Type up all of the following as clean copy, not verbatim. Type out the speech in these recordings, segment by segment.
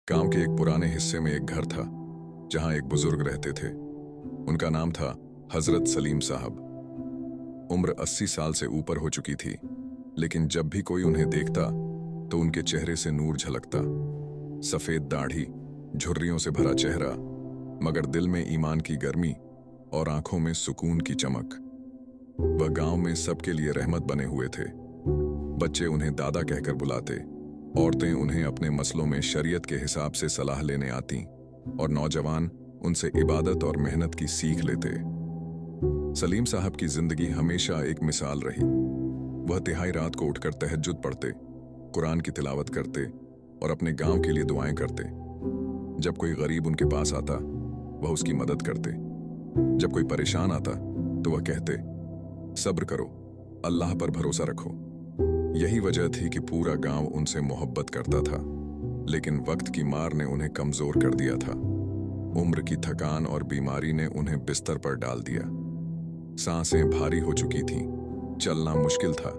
गांव के एक पुराने हिस्से में एक घर था जहां एक बुजुर्ग रहते थे। उनका नाम था हजरत सलीम साहब। उम्र 80 साल से ऊपर हो चुकी थी, लेकिन जब भी कोई उन्हें देखता तो उनके चेहरे से नूर झलकता। सफेद दाढ़ी, झुर्रियों से भरा चेहरा, मगर दिल में ईमान की गर्मी और आंखों में सुकून की चमक। वह गांव में सबके लिए रहमत बने हुए थे। बच्चे उन्हें दादा कहकर बुलाते, औरतें उन्हें अपने मसलों में शरीयत के हिसाब से सलाह लेने आती और नौजवान उनसे इबादत और मेहनत की सीख लेते। सलीम साहब की जिंदगी हमेशा एक मिसाल रही। वह तिहाई रात को उठकर तहज्जुद पढ़ते, कुरान की तिलावत करते और अपने गांव के लिए दुआएं करते। जब कोई गरीब उनके पास आता, वह उसकी मदद करते। जब कोई परेशान आता तो वह कहते, सब्र करो, अल्लाह पर भरोसा रखो। यही वजह थी कि पूरा गांव उनसे मोहब्बत करता था। लेकिन वक्त की मार ने उन्हें कमजोर कर दिया था। उम्र की थकान और बीमारी ने उन्हें बिस्तर पर डाल दिया। सांसें भारी हो चुकी थीं, चलना मुश्किल था,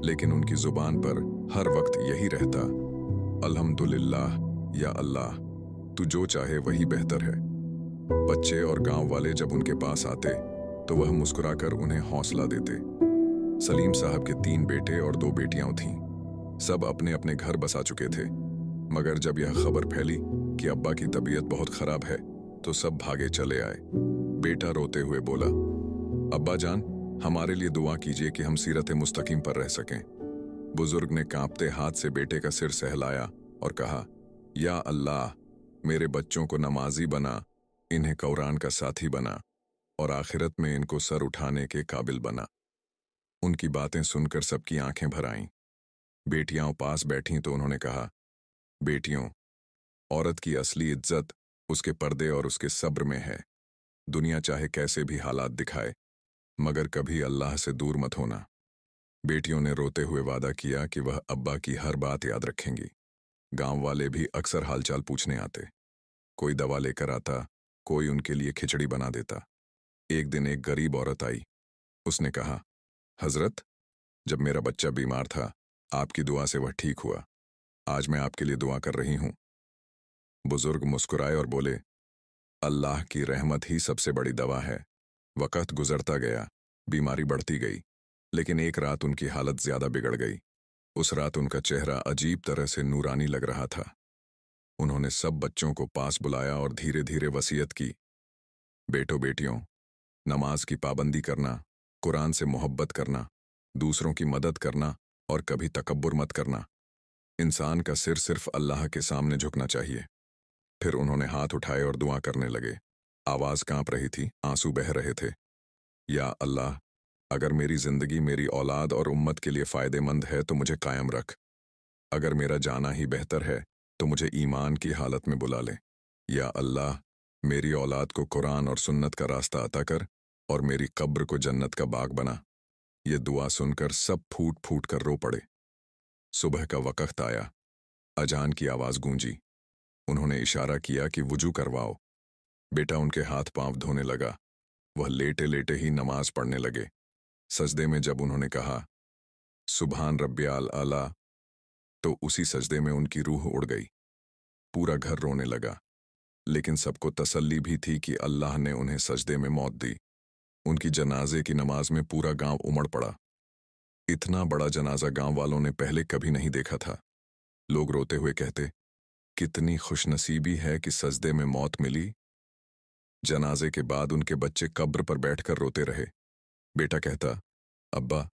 लेकिन उनकी जुबान पर हर वक्त यही रहता, अल्हम्दुलिल्लाह या अल्लाह, तू जो चाहे वही बेहतर है। बच्चे और गांव वाले जब उनके पास आते तो वह मुस्कुराकर उन्हें हौसला देते। सलीम साहब के 3 बेटे और 2 बेटियां थीं। सब अपने अपने घर बसा चुके थे, मगर जब यह खबर फैली कि अब्बा की तबीयत बहुत खराब है तो सब भागे चले आए। बेटा रोते हुए बोला, अब्बा जान, हमारे लिए दुआ कीजिए कि हम सीरत मुस्तकीम पर रह सकें। बुजुर्ग ने कांपते हाथ से बेटे का सिर सहलाया और कहा, या अल्लाह, मेरे बच्चों को नमाजी बना, इन्हें कुरान का साथी बना और आखिरत में इनको सर उठाने के काबिल बना। उनकी बातें सुनकर सबकी आंखें भर आईं। बेटियां पास बैठीं तो उन्होंने कहा, बेटियों, औरत की असली इज्जत उसके पर्दे और उसके सब्र में है। दुनिया चाहे कैसे भी हालात दिखाए, मगर कभी अल्लाह से दूर मत होना। बेटियों ने रोते हुए वादा किया कि वह अब्बा की हर बात याद रखेंगी। गांव वाले भी अक्सर हालचाल पूछने आते। कोई दवा लेकर आता, कोई उनके लिए खिचड़ी बना देता। एक दिन एक गरीब औरत आई। उसने कहा, हजरत, जब मेरा बच्चा बीमार था, आपकी दुआ से वह ठीक हुआ। आज मैं आपके लिए दुआ कर रही हूं। बुजुर्ग मुस्कुराए और बोले, अल्लाह की रहमत ही सबसे बड़ी दवा है। वक्त गुजरता गया, बीमारी बढ़ती गई, लेकिन एक रात उनकी हालत ज्यादा बिगड़ गई। उस रात उनका चेहरा अजीब तरह से नूरानी लग रहा था। उन्होंने सब बच्चों को पास बुलाया और धीरे धीरे वसीयत की, बेटो बेटियों, नमाज की पाबंदी करना, कुरान से मोहब्बत करना, दूसरों की मदद करना और कभी तकब्बुर मत करना। इंसान का सिर सिर्फ अल्लाह के सामने झुकना चाहिए। फिर उन्होंने हाथ उठाए और दुआ करने लगे। आवाज कांप रही थी, आंसू बह रहे थे। या अल्लाह, अगर मेरी जिंदगी मेरी औलाद और उम्मत के लिए फायदेमंद है तो मुझे कायम रख। अगर मेरा जाना ही बेहतर है तो मुझे ईमान की हालत में बुला ले। या अल्लाह, मेरी औलाद को कुरान और सुन्नत का रास्ता अता कर और मेरी कब्र को जन्नत का बाग बना। ये दुआ सुनकर सब फूट फूट कर रो पड़े। सुबह का वक्त आया, अजान की आवाज गूंजी। उन्होंने इशारा किया कि वुजू करवाओ। बेटा उनके हाथ पांव धोने लगा। वह लेटे लेटे ही नमाज पढ़ने लगे। सजदे में जब उन्होंने कहा, सुभान रब्बियाल आला, तो उसी सजदे में उनकी रूह उड़ गई। पूरा घर रोने लगा, लेकिन सबको तसल्ली भी थी कि अल्लाह ने उन्हें सजदे में मौत दी। उनकी जनाजे की नमाज में पूरा गांव उमड़ पड़ा। इतना बड़ा जनाजा गांव वालों ने पहले कभी नहीं देखा था। लोग रोते हुए कहते, कितनी खुशनसीबी है कि सजदे में मौत मिली। जनाजे के बाद उनके बच्चे कब्र पर बैठकर रोते रहे। बेटा कहता, अब्बा,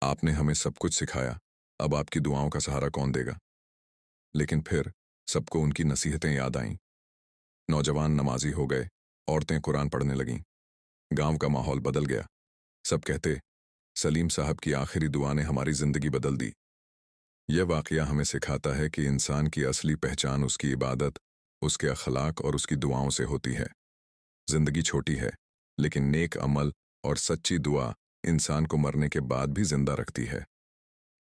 आपने हमें सब कुछ सिखाया, अब आपकी दुआओं का सहारा कौन देगा। लेकिन फिर सबको उनकी नसीहतें याद आईं। नौजवान नमाजी हो गए, औरतें कुरान पढ़ने लगीं। गांव का माहौल बदल गया। सब कहते, सलीम साहब की आखिरी दुआ ने हमारी जिंदगी बदल दी। यह वाकया हमें सिखाता है कि इंसान की असली पहचान उसकी इबादत, उसके अखलाक और उसकी दुआओं से होती है। जिंदगी छोटी है, लेकिन नेक अमल और सच्ची दुआ इंसान को मरने के बाद भी जिंदा रखती है।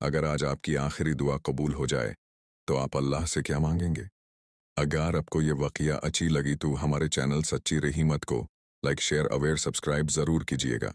अगर आज आपकी आखिरी दुआ कबूल हो जाए तो आप अल्लाह से क्या मांगेंगे। अगर आपको ये वाकया अच्छी लगी तो हमारे चैनल सच्ची रहीमत को लाइक, शेयर, अवेयर, सब्सक्राइब जरूर कीजिएगा।